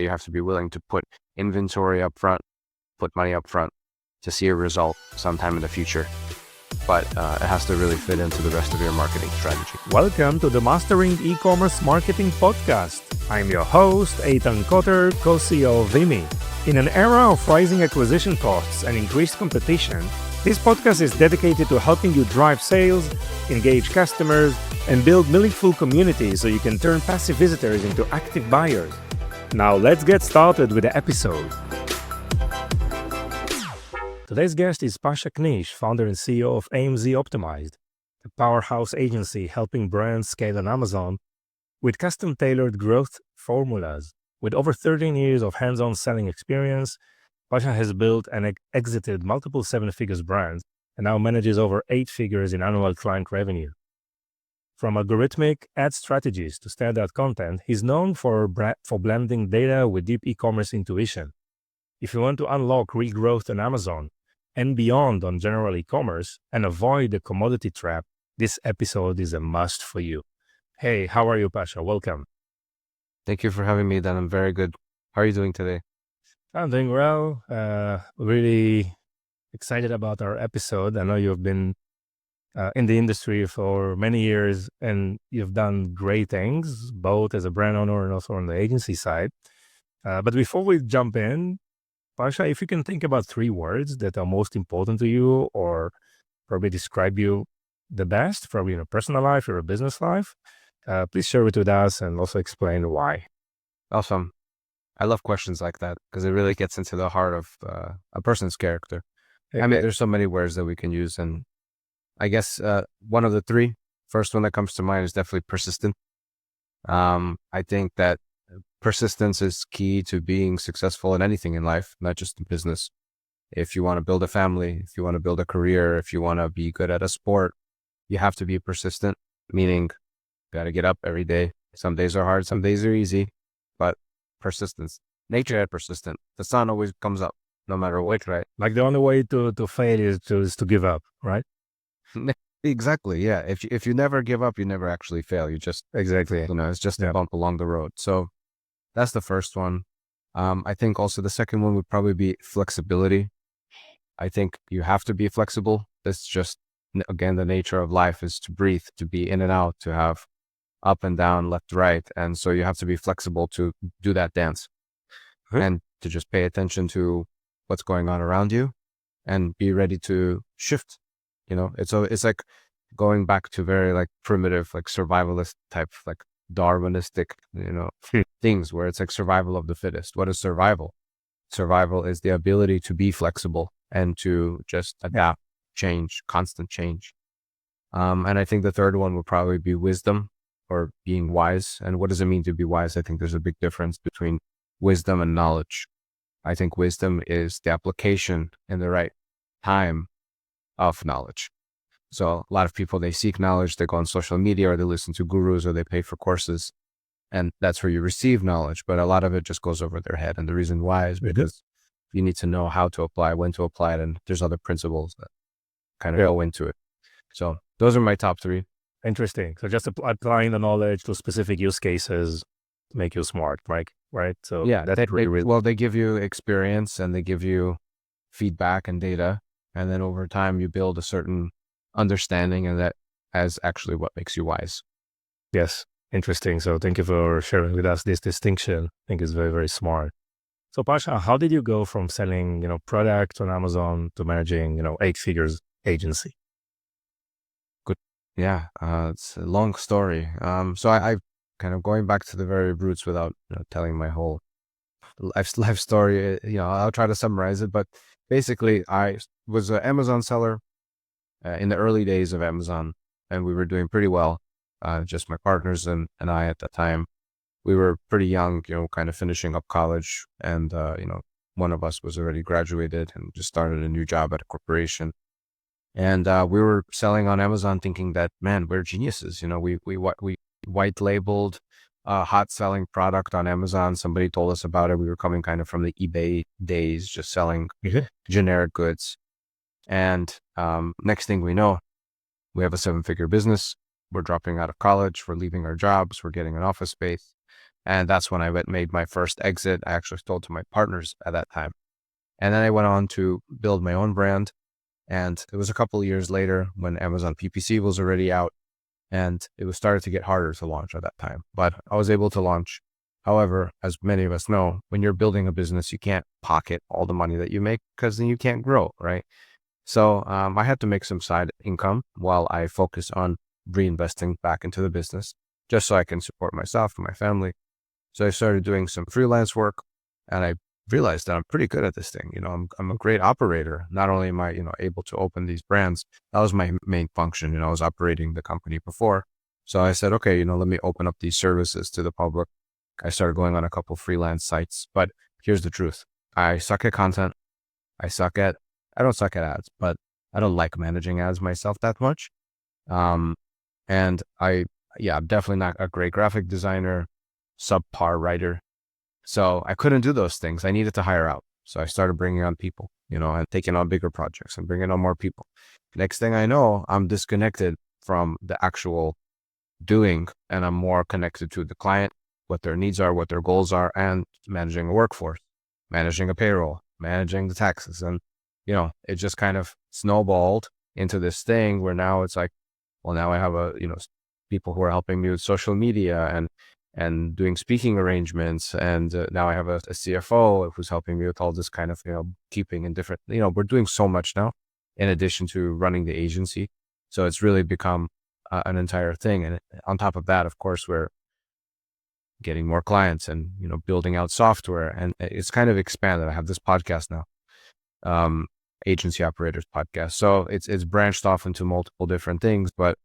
You have to be willing to put inventory up front, put money up front to see a result sometime in the future. But it has to really fit into the rest of your marketing strategy. Welcome to the Mastering E-commerce Marketing Podcast. I'm your host, Eitan Kotter, co-CEO of Vimy. In an era of rising acquisition costs and increased competition, this podcast is dedicated to helping you drive sales, engage customers, and build meaningful communities so you can turn passive visitors into active buyers. Now let's get started with the episode. Today's guest is Pasha Knish, founder and CEO of AMZ Optimized, a powerhouse agency helping brands scale on Amazon with custom-tailored growth formulas. With over 13 years of hands-on selling experience, Pasha has built and exited multiple seven-figures brands and now manages over 8 figures in annual client revenue. From algorithmic ad strategies to standout content, he's known for blending data with deep e-commerce intuition. If you want to unlock real growth on Amazon and beyond on general e-commerce and avoid the commodity trap, this episode is a must for you. Hey, how are you, Pasha? Welcome. Thank you for having me, Dan. I'm very good. How are you doing today? I'm doing well. Really excited about our episode. I know you've been in the industry for many years and you've done great things, both as a brand owner and also on the agency side. But before we jump in, Pasha, if you can think about 3 words that are most important to you or probably describe you the best, probably in a personal life or a business life, please share it with us and also explain why. Awesome. I love questions like that because it really gets into the heart of a person's character. I mean, there's so many words that we can use. And I guess one of the 3, first one that comes to mind is definitely persistent. I think that persistence is key to being successful in anything in life, not just in business. If you want to build a family, if you want to build a career, if you want to be good at a sport, you have to be persistent, meaning you got to get up every day. Some days are hard, some days are easy, but persistence. Nature had persistent. The sun always comes up no matter what, right? Like the only way to fail is to give up, right? Exactly. Yeah. If you never give up, you never actually fail. You just, Exactly. it's just a bump along the road. So that's the first one. I think also the second one would probably be flexibility. I think you have to be flexible. That's just, again, the nature of life is to breathe, to be in and out, to have up and down, left, right. And so you have to be flexible to do that dance and to just pay attention to what's going on around you and be ready to shift. It's like going back to very like primitive, like survivalist type, like Darwinistic, things where it's like survival of the fittest. What is survival? Survival is the ability to be flexible and to just adapt, change, constant change. And I think the third one would probably be wisdom or being wise. And what does it mean to be wise? I think there's a big difference between wisdom and knowledge. I think wisdom is the application in the right time of knowledge. So a lot of people, they seek knowledge, they go on social media or they listen to gurus or they pay for courses, and that's where you receive knowledge. But a lot of it just goes over their head. And the reason why is because you need to know how to apply, when to apply it. And there's other principles that kind of go into it. So those are my top 3. Interesting. So just applying the knowledge to specific use cases to make you smart, right? So yeah, that's really well, they give you experience and they give you feedback and data. And then over time you build a certain understanding, and that as actually what makes you wise. Yes. Interesting. So thank you for sharing with us this distinction. I think it's very, very smart. So Pasha, how did you go from selling, products on Amazon to managing, 8 figures agency? Good. Yeah. It's a long story. So I kind of going back to the very roots without telling my whole life story, I'll try to summarize it, but basically I was an Amazon seller in the early days of Amazon, and we were doing pretty well. Just my partners and I at the time, we were pretty young, kind of finishing up college, and one of us was already graduated and just started a new job at a corporation. And we were selling on Amazon thinking that, man, we're geniuses. We white labeled a hot selling product on Amazon. Somebody told us about it. We were coming kind of from the eBay days, just selling generic goods. And next thing we know, we have a 7-figure business. We're dropping out of college. We're leaving our jobs. We're getting an office space. And that's when I made my first exit. I actually sold to my partners at that time. And then I went on to build my own brand. And it was a couple of years later when Amazon PPC was already out, and it was started to get harder to launch at that time. But I was able to launch. However, as many of us know, when you're building a business, you can't pocket all the money that you make because then you can't grow, right? So I had to make some side income while I focus on reinvesting back into the business, just so I can support myself and my family. So I started doing some freelance work, and I realized that I'm pretty good at this thing. I'm a great operator. Not only am I, able to open these brands, that was my main function. I was operating the company before. So I said, okay, let me open up these services to the public. I started going on a couple freelance sites, but here's the truth. I suck at content. I don't suck at ads, but I don't like managing ads myself that much. Um, and I'm definitely not a great graphic designer, subpar writer. So I couldn't do those things. I needed to hire out. So I started bringing on people, and taking on bigger projects and bringing on more people. Next thing I know, I'm disconnected from the actual doing, and I'm more connected to the client, what their needs are, what their goals are, and managing a workforce, managing a payroll, managing the taxes. And, it just kind of snowballed into this thing where now it's like, well, now I have people who are helping me with social media and doing speaking arrangements. And now I have a CFO who's helping me with all this kind of, keeping in different, we're doing so much now in addition to running the agency. So it's really become an entire thing. And on top of that, of course, we're getting more clients and, building out software, and it's kind of expanded. I have this podcast now, Agency Operators Podcast. So it's branched off into multiple different things, but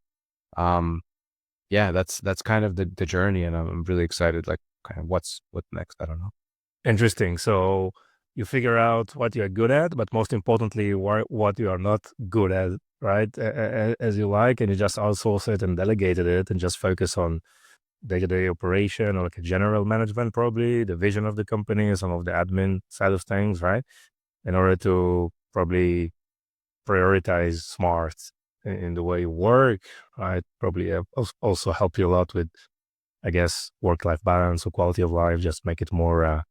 that's kind of the journey, and I'm really excited. Like, kind of what's next? I don't know. Interesting. So you figure out what you're good at, but most importantly, what you are not good at, right? As you like, and you just outsource it and delegated it and just focus on day-to-day operation or like a general management, probably the vision of the company, some of the admin side of things, right? In order to probably prioritize smart in the way you work, right? Probably also help you a lot with, I guess, work-life balance or quality of life, just make it more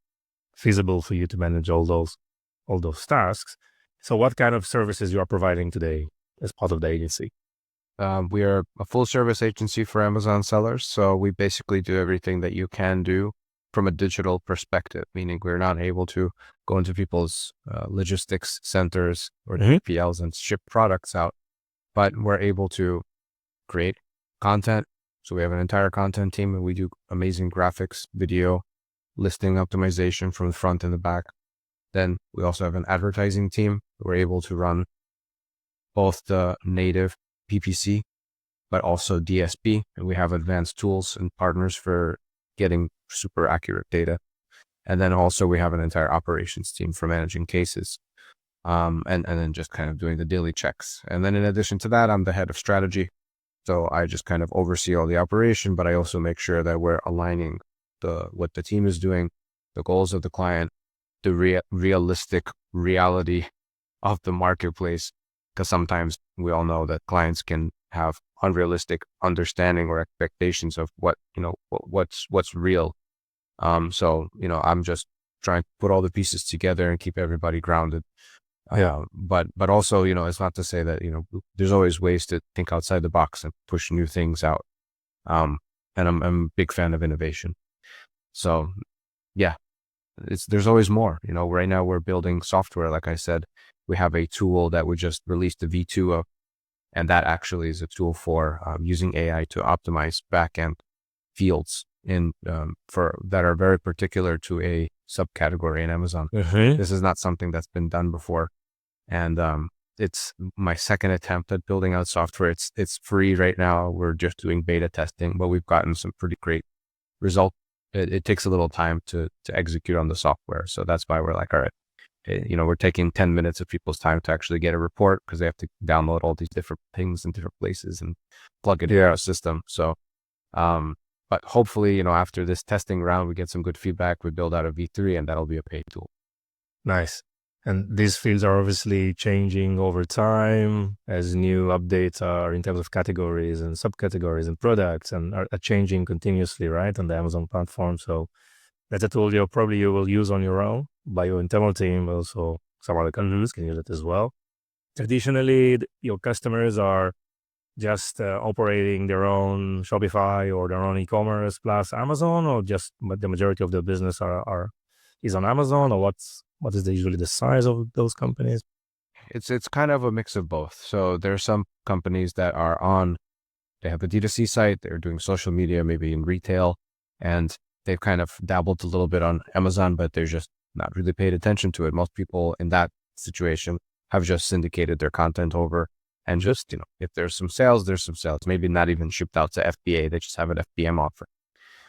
feasible for you to manage all those tasks. So what kind of services you are providing today as part of the agency? We are a full service agency for Amazon sellers. So we basically do everything that you can do from a digital perspective, meaning we're not able to go into people's logistics centers or 3PLs and ship products out, but we're able to create content. So we have an entire content team, and we do amazing graphics, video, listing optimization from the front and the back. Then we also have an advertising team. We're able to run both the native PPC, but also DSP. And we have advanced tools and partners for getting super accurate data. And then also we have an entire operations team for managing cases, and then just kind of doing the daily checks. And then in addition to that, I'm the head of strategy. So I just kind of oversee all the operation, but I also make sure that we're aligning what the team is doing, the goals of the client, the realistic reality of the marketplace. Because sometimes we all know that clients can have unrealistic understanding or expectations of what's real. So, I'm just trying to put all the pieces together and keep everybody grounded. But also, it's not to say that, there's always ways to think outside the box and push new things out. And I'm a big fan of innovation. So yeah, there's always more. Right now we're building software. Like I said, we have a tool that we just released the V2 of, and that actually is a tool for using AI to optimize backend fields for that are very particular to a subcategory in Amazon. This is not something that's been done before, and it's my second attempt at building out software. It's free right now. We're just doing beta testing, but we've gotten some pretty great results. It takes a little time to execute on the software, so that's why we're like, all right, we're taking 10 minutes of people's time to actually get a report because they have to download all these different things in different places and plug it into our system. So, but hopefully, after this testing round, we get some good feedback. We build out a V3, and that'll be a paid tool. Nice. And these fields are obviously changing over time as new updates are in terms of categories and subcategories and products and are changing continuously, right, on the Amazon platform. So that's a tool you will use on your own by your internal team. Also, some other countries can use it as well. Traditionally, your customers are just operating their own Shopify or their own e-commerce plus Amazon, or just but the majority of their business is on Amazon, or what is usually the size of those companies? It's kind of a mix of both. So there are some companies that are on, they have a D2C site, they're doing social media, maybe in retail, and they've kind of dabbled a little bit on Amazon, but they're just not really paid attention to it. Most people in that situation have just syndicated their content over and just, if there's some sales, there's some sales, maybe not even shipped out to FBA. They just have an FBM offer.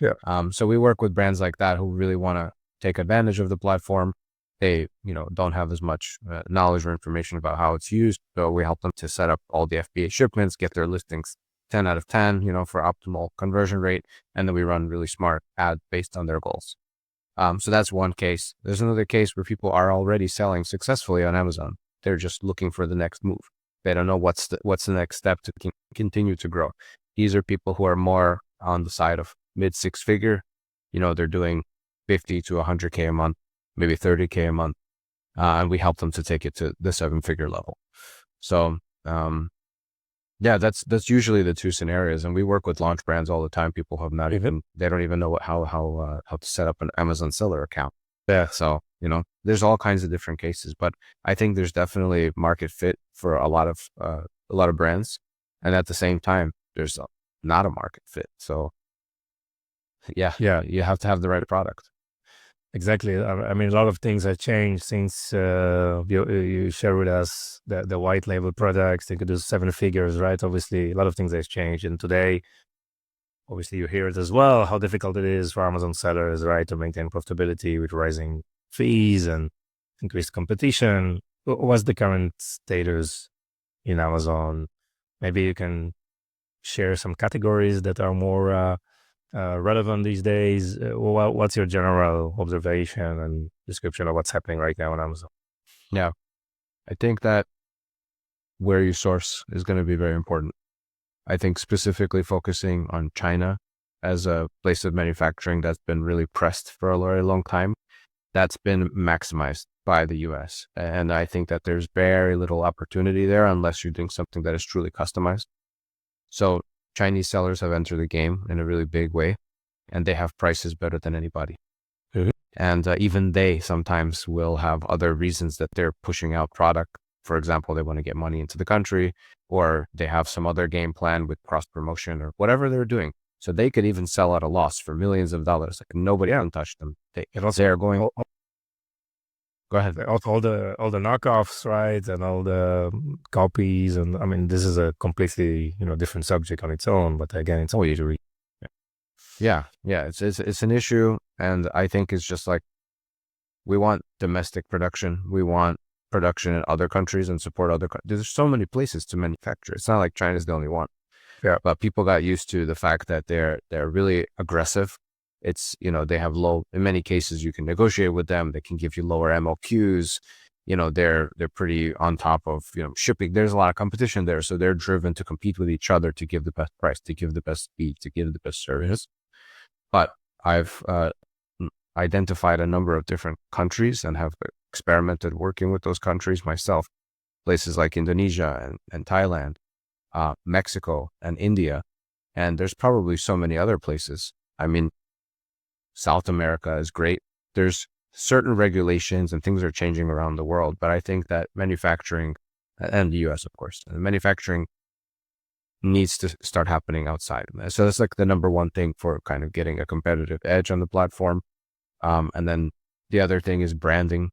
Yeah. So we work with brands like that who really want to take advantage of the platform. They, don't have as much knowledge or information about how it's used. So we help them to set up all the FBA shipments, get their listings 10 out of 10, for optimal conversion rate. And then we run really smart ads based on their goals. So that's one case. There's another case where people are already selling successfully on Amazon. They're just looking for the next move. They don't know what's the next step to continue to grow. These are people who are more on the side of mid six figure. They're doing 50 to 100K a month, maybe 30K a month. And we help them to take it to the 7-figure level. So, yeah, that's usually the two scenarios. And we work with launch brands all the time. People have not even, they don't even know how to set up an Amazon seller account. Yeah. So, there's all kinds of different cases, but I think there's definitely market fit for a lot of brands. And at the same time, there's not a market fit. So yeah, you have to have the right product. Exactly. I mean, a lot of things have changed since you share with us the white label products. They could do 7 figures, right? Obviously, a lot of things have changed. And today, obviously, you hear it as well, how difficult it is for Amazon sellers, right, to maintain profitability with rising fees and increased competition. What's the current status in Amazon? Maybe you can share some categories that are more relevant these days. What's your general observation and description of what's happening right now on Amazon? Yeah, I think that where you source is going to be very important. I think specifically focusing on China as a place of manufacturing that's been really pressed for a very long time, that's been maximized by the US. And I think that there's very little opportunity there unless you're doing something that is truly customized. So Chinese sellers have entered the game in a really big way, and they have prices better than anybody. Mhm. And even they sometimes will have other reasons that they're pushing out product. For example, they want to get money into the country, or they have some other game plan with cross promotion or whatever they're doing. So they could even sell at a loss for millions of dollars. Like nobody can touch them. They're going. Go ahead. All the knockoffs, right, and all the copies, and I mean, this is a completely different subject on its own. But again, it's always a Yeah. It's an issue, and I think it's just like we want domestic production. We want production in other countries and support other countries. There's so many places to manufacture. It's not like China's the only one. Yeah. But people got used to the fact that they're really aggressive. It's, they have low, in many cases, you can negotiate with them. They can give you lower MOQs. They're pretty on top of, shipping. There's a lot of competition there. So they're driven to compete with each other to give the best price, to give the best speed, to give the best service. But I've identified a number of different countries and have experimented working with those countries myself, places like Indonesia and Thailand, Mexico and India. And there's probably so many other places. I mean, South America is great. There's certain regulations and things are changing around the world, but I think that manufacturing, and the US, of course, manufacturing needs to start happening outside. So that's like the number one thing for kind of getting a competitive edge on the platform. And then the other thing is branding.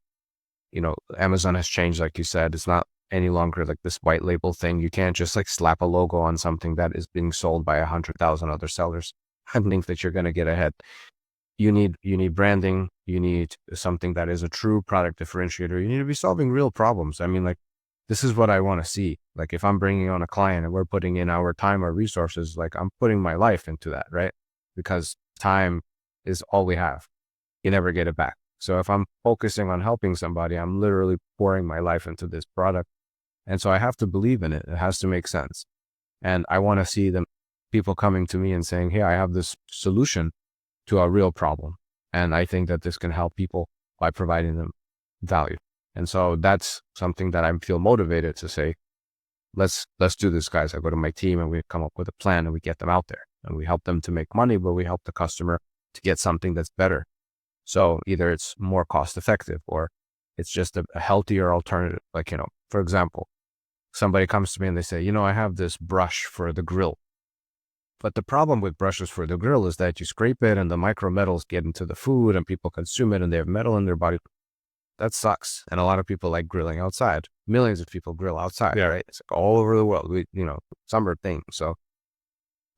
Amazon has changed, like you said. It's not any longer like this white label thing. You can't just like slap a logo on something that is being sold by 100,000 other sellers and think that you're going to get ahead. You need branding. You need something that is a true product differentiator. You need to be solving real problems. I mean, like, this is what I want to see. Like, if I'm bringing on a client and we're putting in our time or resources, like I'm putting my life into that, right? Because time is all we have. You never get it back. So if I'm focusing on helping somebody, I'm literally pouring my life into this product. And so I have to believe in it. It has to make sense. And I want to see them, people coming to me and saying, hey, I have this solution to a real problem. And I think that this can help people by providing them value. And so that's something that I feel motivated to say, let's do this, guys. I go to my team and we come up with a plan and we get them out there and we help them to make money, but we help the customer to get something that's better. So either it's more cost effective or it's just a healthier alternative. Like, for example, somebody comes to me and they say, I have this brush for the grill. But the problem with brushes for the grill is that you scrape it and the micro metals get into the food and people consume it and they have metal in their body. That sucks. And a lot of people like grilling outside. Millions of people grill outside, right? It's like all over the world. Summer thing. So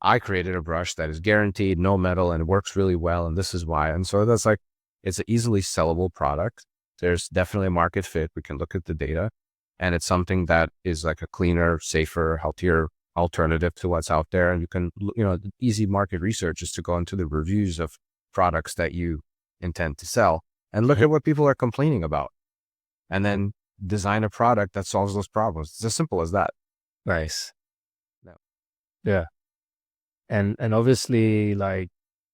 I created a brush that is guaranteed no metal and it works really well. And this is why. And so that's like, it's an easily sellable product. There's definitely a market fit. We can look at the data and it's something that is like a cleaner, safer, healthier alternative to what's out there. And you can, easy market research is to go into the reviews of products that you intend to sell and look at what people are complaining about and then design a product that solves those problems. It's as simple as that. Nice. Yeah. And obviously, like,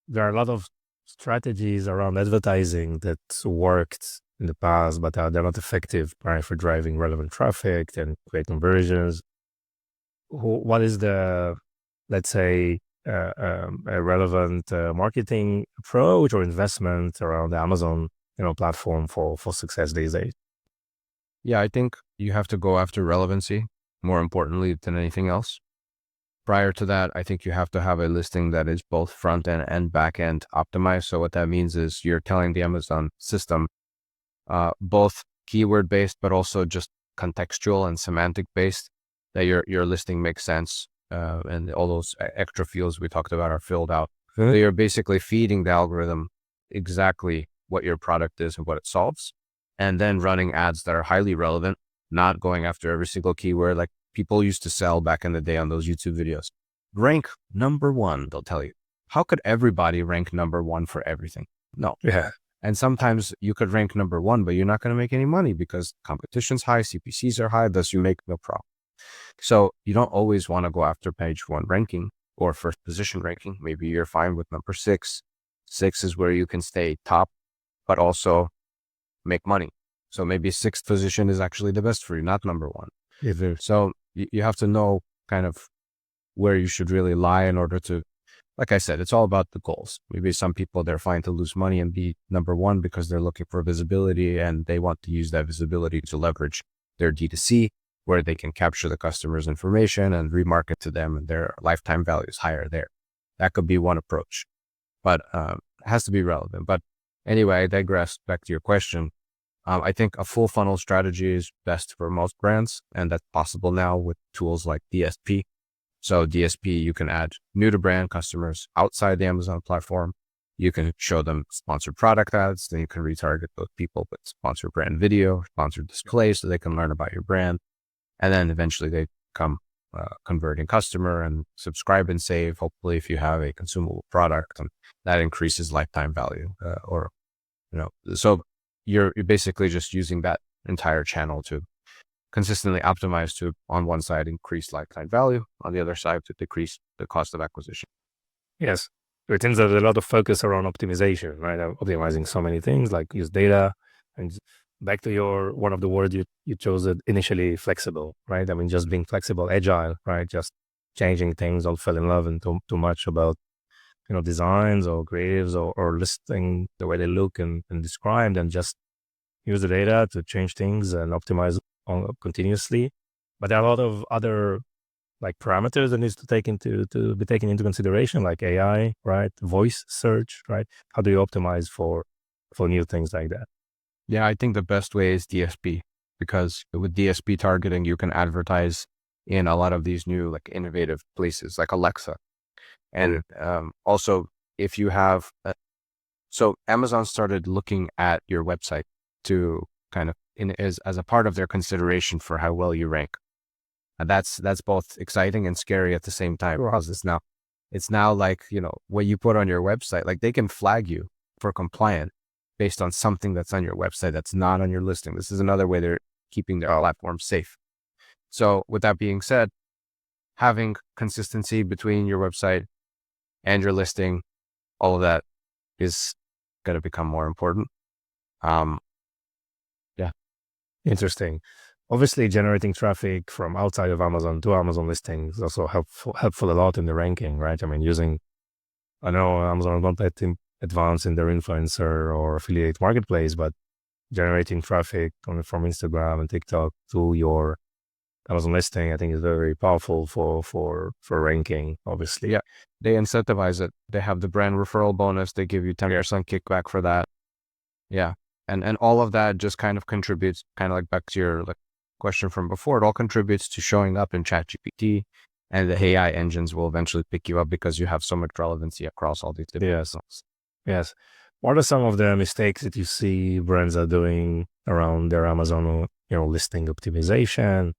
there are a lot of strategies around advertising that worked in the past, but they're not effective, right, for driving relevant traffic and create conversions. What is the, let's say, a relevant marketing approach or investment around the Amazon, platform for success these days? Yeah, I think you have to go after relevancy more importantly than anything else. Prior to that, I think you have to have a listing that is both front end and back end optimized. So what that means is you're telling the Amazon system, both keyword based, but also just contextual and semantic based, that your listing makes sense. And all those extra fields we talked about are filled out. So you're basically feeding the algorithm exactly what your product is and what it solves, and then running ads that are highly relevant, not going after every single keyword like people used to sell back in the day on those YouTube videos. Rank number one, they'll tell you. How could everybody rank number one for everything? No. Yeah. And sometimes you could rank number one, but you're not going to make any money because competition's high, CPCs are high, thus you make no profit. So you don't always want to go after page one ranking or first position ranking. Maybe you're fine with number 6. 6 is where you can stay top, but also make money. So maybe 6th position is actually the best for you, not number 1. So you have to know kind of where you should really lie in order to, like I said, it's all about the goals. Maybe some people, they're fine to lose money and be number 1 because they're looking for visibility and they want to use that visibility to leverage their D2C, where they can capture the customer's information and remarket to them and their lifetime value is higher there. That could be one approach, but it has to be relevant. But anyway, I digress. Back to your question. I think a full funnel strategy is best for most brands, and that's possible now with tools like DSP. So DSP, you can add new to brand customers outside the Amazon platform. You can show them sponsored product ads. Then you can retarget those people with sponsored brand video, sponsored display, so they can learn about your brand. And then eventually they become converting customer and subscribe and save. Hopefully, if you have a consumable product, and that increases lifetime value, so you're basically just using that entire channel to consistently optimize to, on one side, increase lifetime value, on the other side, to decrease the cost of acquisition. Yes. It seems there's a lot of focus around optimization, right? Optimizing so many things like use data. And back to one of the words you chose it initially, flexible, right? I mean, just being flexible, agile, right? Just changing things. Don't fall in love and too much about, designs or creatives or listing the way they look and described, and just use the data to change things and optimize continuously. But there are a lot of other like parameters that needs to be taken into consideration, like AI, right? Voice search, right? How do you optimize for new things like that? Yeah, I think the best way is DSP, because with DSP targeting, you can advertise in a lot of these new like innovative places like Alexa. And also if you have, so Amazon started looking at your website to kind of as a part of their consideration for how well you rank. And that's both exciting and scary at the same time. Because it's now like, what you put on your website, like they can flag you for compliant based on something that's on your website that's not on your listing. This is another way they're keeping their platform safe. So with that being said, having consistency between your website and your listing, all of that is going to become more important. Yeah. Interesting. Obviously, generating traffic from outside of Amazon to Amazon listings is also helpful a lot in the ranking, right? I mean, I know Amazon is not that advanced in their influencer or affiliate marketplace, but generating traffic from Instagram and TikTok to your Amazon listing, I think, is very powerful for ranking, obviously. Yeah. They incentivize it. They have the brand referral bonus. They give you 10% kickback for that. Yeah. And all of that just kind of contributes, kind of like back to your question from before, it all contributes to showing up in ChatGPT, and the AI engines will eventually pick you up because you have so much relevancy across all these different channels. Yes. What are some of the mistakes that you see brands are doing around their Amazon, listing optimization?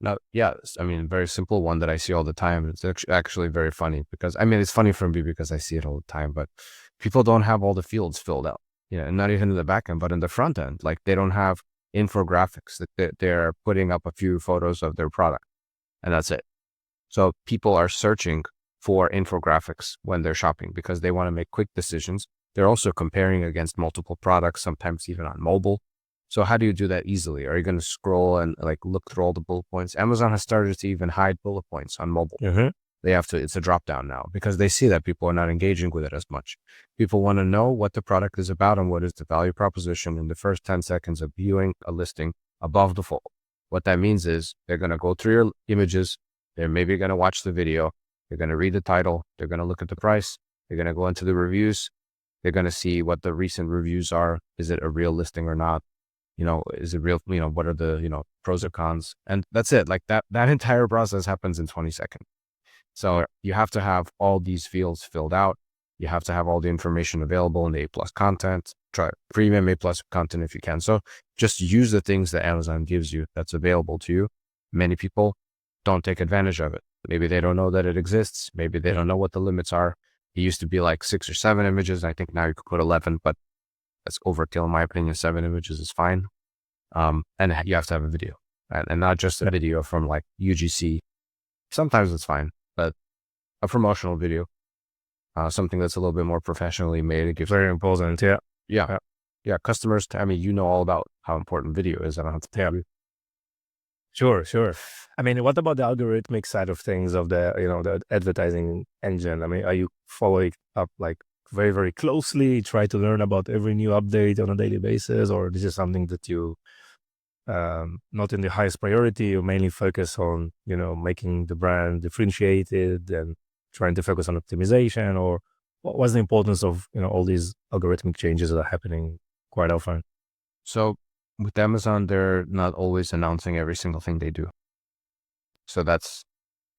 Now, yeah, I mean, very simple one that I see all the time. It's actually very funny because, I mean, it's funny for me because I see it all the time, but people don't have all the fields filled out, and not even in the back end, but in the front end. Like, they don't have infographics. That they're putting up a few photos of their product, and that's it. So people are searching for infographics when they're shopping because they want to make quick decisions. They're also comparing against multiple products, sometimes even on mobile. So how do you do that easily? Are you going to scroll and look through all the bullet points? Amazon has started to even hide bullet points on mobile. Mm-hmm. They have to, it's a drop down now because they see that people are not engaging with it as much. People want to know what the product is about and what is the value proposition in the first 10 seconds of viewing a listing above the fold. What that means is they're going to go through your images. They're maybe going to watch the video. They're going to read the title. They're going to look at the price. They're going to go into the reviews. They're going to see what the recent reviews are. Is it a real listing or not? Is it real? What are the, pros or cons? And that's it. Like that entire process happens in 20 seconds. So you have to have all these fields filled out. You have to have all the information available in the A+ content, try premium A+ content if you can. So just use the things that Amazon gives you that's available to you. Many people don't take advantage of it. Maybe they don't know that it exists. Maybe they don't know what the limits are. It used to be like 6 or 7 images. I think now you could put 11, but that's overkill in my opinion. 7 images is fine. And you have to have a video, and not just a video from like UGC. Sometimes it's fine, but a promotional video, something that's a little bit more professionally made. It gives Very important. Yeah. Yeah. Customers, I mean, all about how important video is. I don't have to tell you. Sure. I mean, what about the algorithmic side of things of the advertising engine? I mean, are you following up like very, very closely, try to learn about every new update on a daily basis, or this is something that you not in the highest priority, you mainly focus on, making the brand differentiated and trying to focus on optimization, or what's the importance of, all these algorithmic changes that are happening quite often? So with Amazon, they're not always announcing every single thing they do. So that's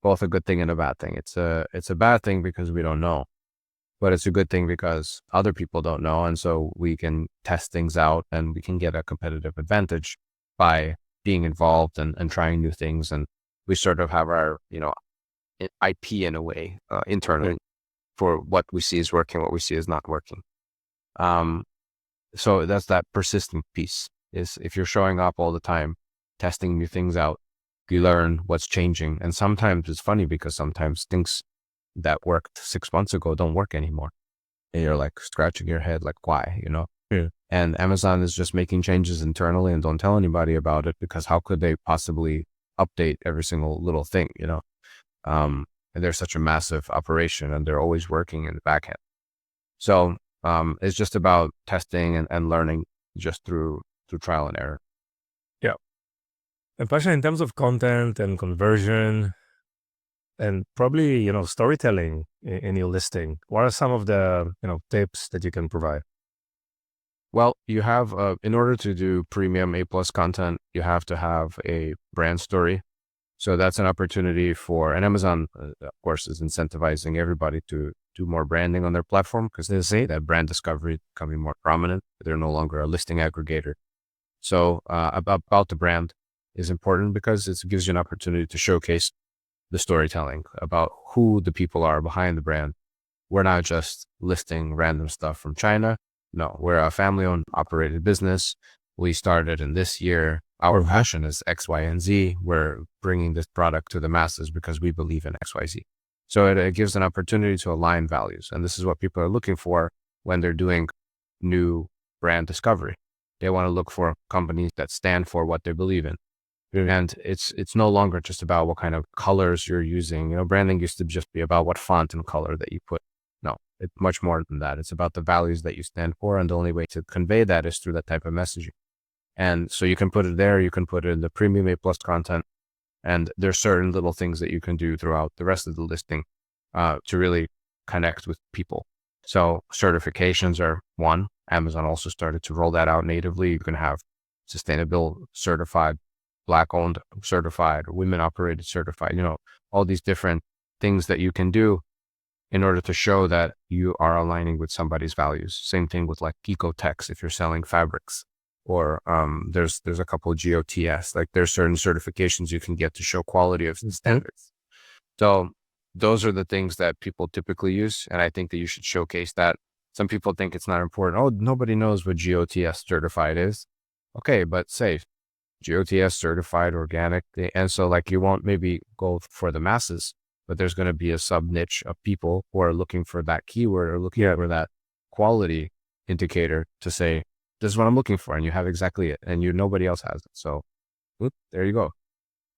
both a good thing and a bad thing. It's a bad thing because we don't know, but it's a good thing because other people don't know. And so we can test things out and we can get a competitive advantage by being involved and trying new things. And we sort of have our, IP in a way, internally for what we see is working, what we see is not working. So that's that persistent piece is if you're showing up all the time, testing new things out, you learn what's changing. And sometimes it's funny because sometimes things that worked 6 months ago don't work anymore. And you're like scratching your head, like, why, Yeah. And Amazon is just making changes internally and don't tell anybody about it because how could they possibly update every single little thing, and they're such a massive operation and they're always working in the back end. So it's just about testing and learning just through trial and error. Yeah. And Pasha, in terms of content and conversion and probably, storytelling in your listing, what are some of the, tips that you can provide? Well, you have, in order to do premium A+ content, you have to have a brand story. So that's an opportunity for, and Amazon, of course, is incentivizing everybody to do more branding on their platform because they see that brand discovery becoming more prominent. They're no longer a listing aggregator. So about the brand is important because it gives you an opportunity to showcase the storytelling about who the people are behind the brand, we're not just listing random stuff from China. No, we're a family-owned operated business. We started in this year. Our passion is X, Y, and Z. We're bringing this product to the masses because we believe in X, Y, Z. So it gives an opportunity to align values. And this is what people are looking for when they're doing new brand discovery. They want to look for companies that stand for what they believe in. And it's no longer just about what kind of colors you're using. Branding used to just be about what font and color that you put. No, it's much more than that. It's about the values that you stand for. And the only way to convey that is through that type of messaging. And so you can put it there, you can put it in the premium A+ content, and there's certain little things that you can do throughout the rest of the listing to really connect with people. So certifications are one. Amazon also started to roll that out natively. You can have sustainable certified, Black-owned certified, women-operated certified, all these different things that you can do in order to show that you are aligning with somebody's values. Same thing with like Ecotex if you're selling fabrics. Or there's a couple of GOTS, like there's certain certifications you can get to show quality of standards. So those are the things that people typically use. And I think that you should showcase that. Some people think it's not important. Oh, nobody knows what GOTS certified is. Okay, but say GOTS certified organic. And so like you won't maybe go for the masses, but there's going to be a sub niche of people who are looking for that keyword or looking for that quality indicator to say, this is what I'm looking for. And you have exactly it. And nobody else has it. So there you go.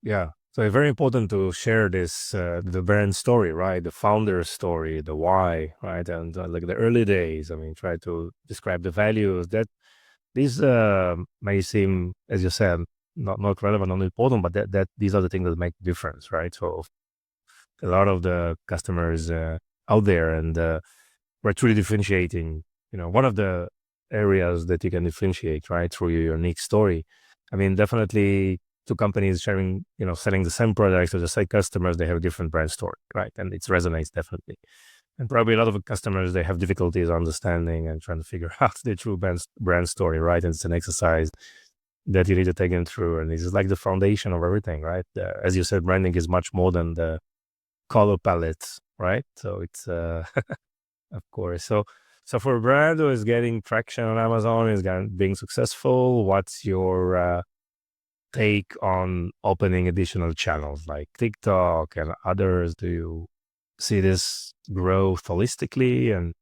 Yeah. So it's very important to share this, the brand story, right? The founder's story, the why, right? And like the early days, I mean, try to describe the values that these may seem, as you said, not relevant, not important, but that these are the things that make the difference, right? So a lot of the customers out there, and we're truly differentiating, one of the areas that you can differentiate, right, through your unique story. I mean, definitely two companies sharing, selling the same products to the same customers, they have a different brand story, right? And it resonates definitely. And probably a lot of customers, they have difficulties understanding and trying to figure out the true brand story, right? And it's an exercise that you need to take them through. And this is like the foundation of everything, right? As you said, branding is much more than the color palettes, right? So it's, of course. So for a brand who is getting traction on Amazon, is being successful, what's your take on opening additional channels like TikTok and others? Do you see this growth holistically, and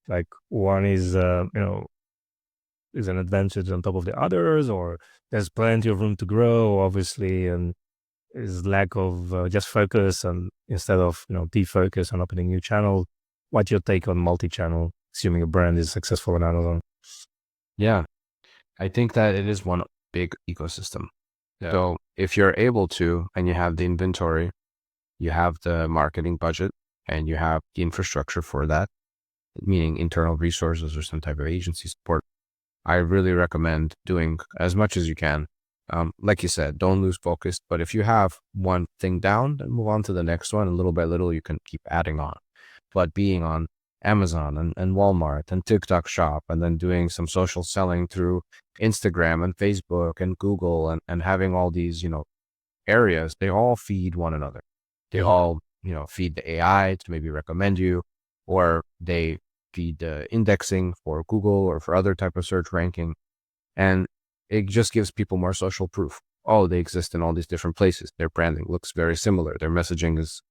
like one is is an advantage on top of the others, or there's plenty of room to grow, obviously, and is lack of just focus and instead of defocus on opening new channel? What's your take on multi-channel, assuming a brand is successful on Amazon? Yeah, I think that it is one big ecosystem. Yeah. So if you're able to, and you have the inventory, you have the marketing budget, and you have the infrastructure for that, meaning internal resources or some type of agency support, I really recommend doing as much as you can. Like you said, don't lose focus. But if you have one thing down, then move on to the next one. And little by little, you can keep adding on. But being on Amazon and Walmart and TikTok Shop, and then doing some social selling through Instagram and Facebook and Google, and having all these, areas, they all feed one another. They all, feed the AI to maybe recommend you, or they feed the indexing for Google or for other type of search ranking. And it just gives people more social proof. Oh, they exist in all these different places. Their branding looks very similar. Their messaging is,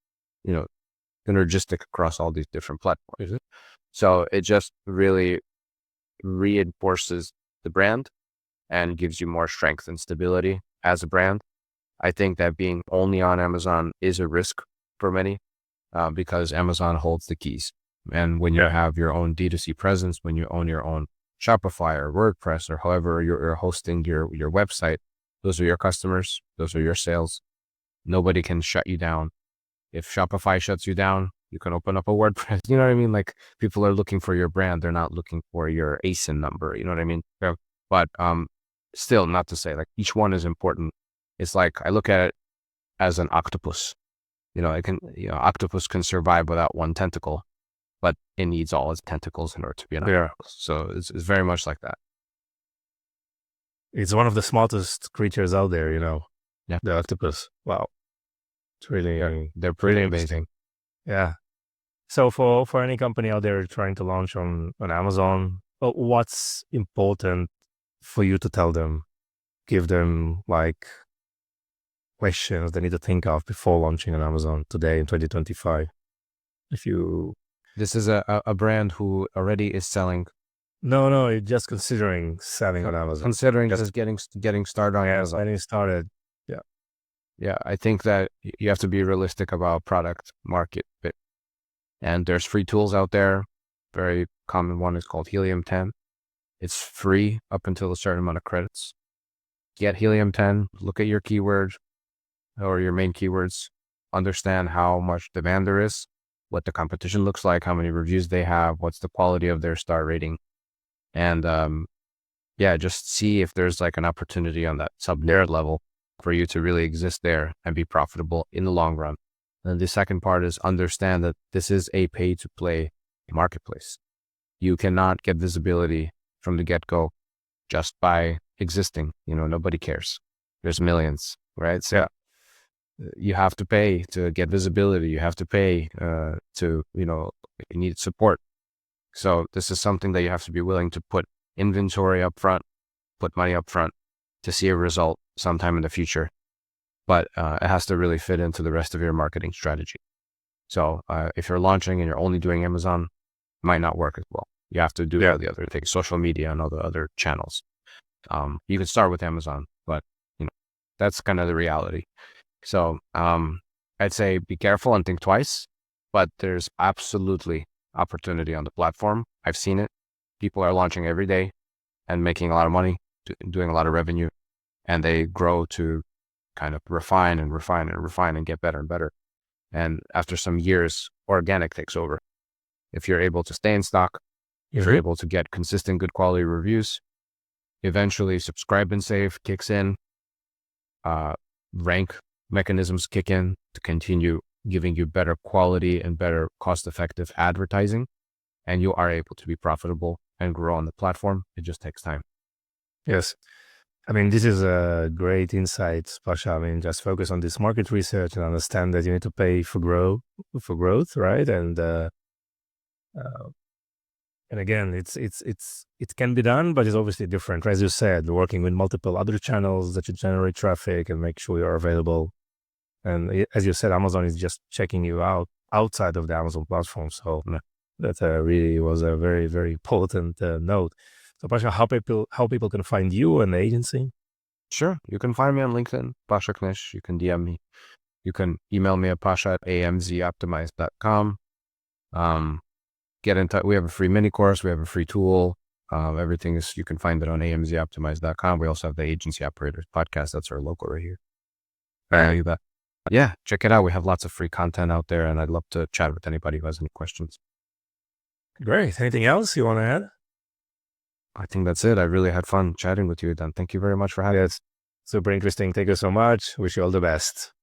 synergistic across all these different platforms. So it just really reinforces the brand and gives you more strength and stability as a brand. I think that being only on Amazon is a risk for many because Amazon holds the keys. And when you have your own D2C presence, when you own your own Shopify or WordPress or however you're hosting your website, those are your customers, those are your sales. Nobody can shut you down. If Shopify shuts you down, you can open up a WordPress. You know what I mean? Like people are looking for your brand. They're not looking for your ASIN number. You know what I mean? But still, not to say like each one is important. It's like I look at it as an octopus. Octopus can survive without one tentacle, but it needs all its tentacles in order to be an octopus. So it's very much like that. It's one of the smartest creatures out there, Yeah. The octopus. Wow. It's really, they're pretty amazing. Yeah. So for any company out there trying to launch on Amazon, what's important for you to tell them? Give them like questions they need to think of before launching on Amazon today in 2025. If you This is a brand who already is selling. No, you're just considering selling on Amazon. Considering just getting started on Amazon. Getting started. Yeah, I think that you have to be realistic about product market fit. And there's free tools out there. Very common one is called Helium 10. It's free up until a certain amount of credits. Get Helium 10, look at your keyword or your main keywords, understand how much demand there is, what the competition looks like, how many reviews they have, what's the quality of their star rating. And just see if there's like an opportunity on that sub-layer level for you to really exist there and be profitable in the long run. And the second part is understand that this is a pay-to-play marketplace. You cannot get visibility from the get-go just by existing. Nobody cares. There's millions, right? So you have to pay to get visibility. You have to pay you need support. So this is something that you have to be willing to put inventory up front, put money up front to see a result sometime in the future. But it has to really fit into the rest of your marketing strategy. So if you're launching and you're only doing Amazon, it might not work as well. You have to do all the other things, social media and all the other channels. You can start with Amazon, but that's kind of the reality. So I'd say be careful and think twice, but there's absolutely opportunity on the platform. I've seen it. People are launching every day and making a lot of money, doing a lot of revenue, and they grow to kind of refine and get better and better. And after some years, organic takes over. If you're able to stay in stock, if you're able to get consistent, good quality reviews, eventually subscribe and save kicks in, rank mechanisms kick in to continue giving you better quality and better cost-effective advertising, and you are able to be profitable and grow on the platform. It just takes time. Yes. I mean, this is a great insight, Pasha. I mean, just focus on this market research and understand that you need to pay for growth, right? And again, it can be done, but it's obviously different. As you said, working with multiple other channels that you generate traffic and make sure you're available. And as you said, Amazon is just checking you out outside of the Amazon platform. So that really was a very, very important note. So Pasha, how people can find you and the agency? Sure. You can find me on LinkedIn, Pasha Knish. You can DM me. You can email me at pasha@amzoptimized.com. Get in touch. We have a free mini course. We have a free tool. Everything is, you can find it on amzoptimized.com. We also have the Agency Operators podcast. That's our local right here. You bet. Yeah, check it out. We have lots of free content out there, and I'd love to chat with anybody who has any questions. Great. Anything else you want to add? I think that's it. I really had fun chatting with you, Dan. Thank you very much for having me. Yes, super interesting. Thank you so much. Wish you all the best.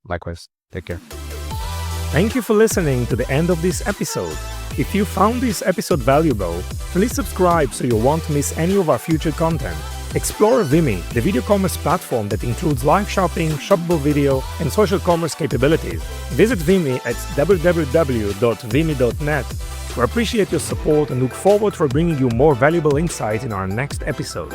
Likewise. Take care. Thank you for listening to the end of this episode. If you found this episode valuable, please subscribe so you won't miss any of our future content. Explore Vimy, the video commerce platform that includes live shopping, shoppable video, and social commerce capabilities. Visit Vimy at www.vimy.net. We appreciate your support and look forward for bringing you more valuable insight in our next episode.